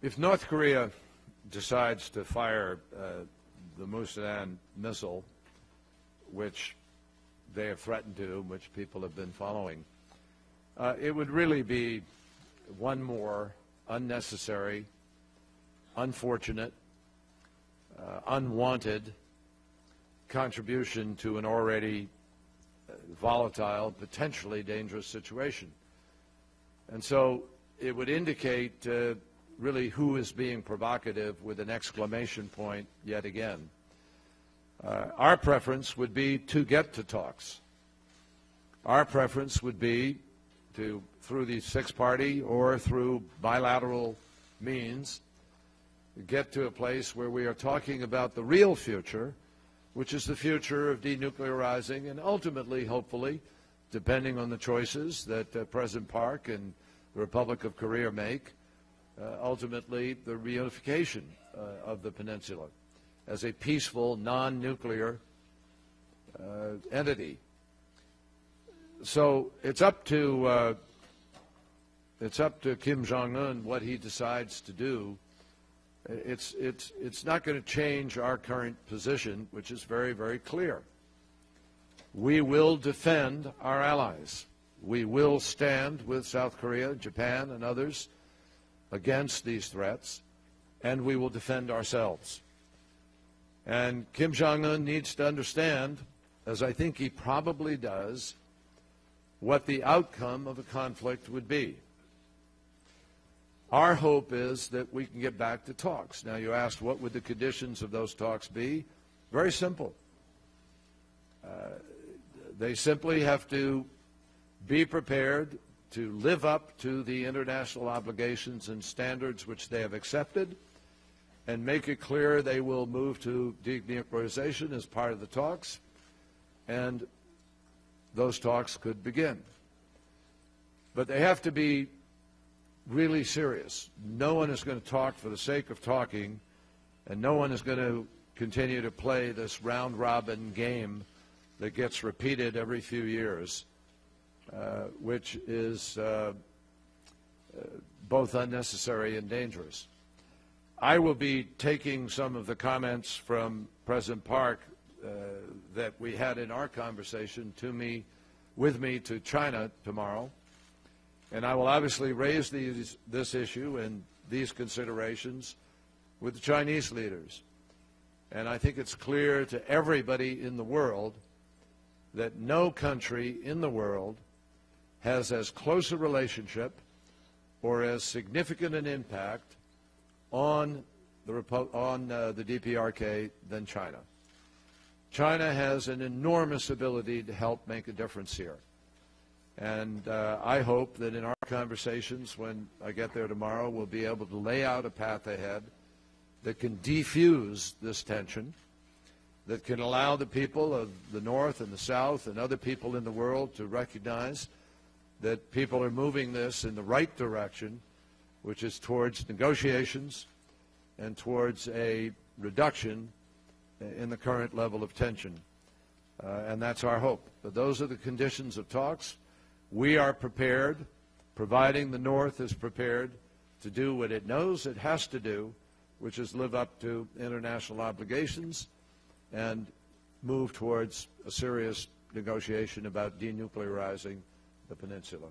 If North Korea decides to fire the Musadan missile, which they have threatened to, which people have been following, it would really be one more unnecessary, unfortunate, unwanted contribution to an already volatile, potentially dangerous situation. And so it would indicate really who is being provocative with an exclamation point yet again. Our preference would be to get to talks. Our preference would be to, through the six-party or through bilateral means, get to a place where we are talking about the real future, which is the future of denuclearizing and ultimately, hopefully, depending on the choices that President Park and the Republic of Korea make, ultimately the reunification of the peninsula as a peaceful, non-nuclear entity. So it's up to Kim Jong-un what he decides to do. It's not going to change our current position, which is very, very clear. We will defend our allies. We will stand with South Korea, Japan, and others against these threats, and we will defend ourselves. And Kim Jong-un needs to understand, as I think he probably does, what the outcome of a conflict would be. Our hope is that we can get back to talks. Now, you asked what would the conditions of those talks be? Very simple. They simply have to be prepared to live up to the international obligations and standards which they have accepted and make it clear they will move to denuclearization as part of the talks, and those talks could begin. But they have to be really serious. No one is going to talk for the sake of talking, and no one is going to continue to play this round-robin game that gets repeated every few years, which is both unnecessary and dangerous. I will be taking some of the comments from President Park that we had in our conversation with me to China tomorrow, and I will obviously raise this issue and these considerations with the Chinese leaders. And I think it's clear to everybody in the world that no country in the world has as close a relationship or as significant an impact on the DPRK than China. China has an enormous ability to help make a difference here. And I hope that in our conversations when I get there tomorrow, we'll be able to lay out a path ahead that can defuse this tension, that can allow the people of the North and the South and other people in the world to recognize that people are moving this in the right direction, which is towards negotiations and towards a reduction in the current level of tension. And that's our hope. But those are the conditions of talks. We are prepared, providing the North is prepared, to do what it knows it has to do, which is live up to international obligations and move towards a serious negotiation about denuclearizing the peninsula.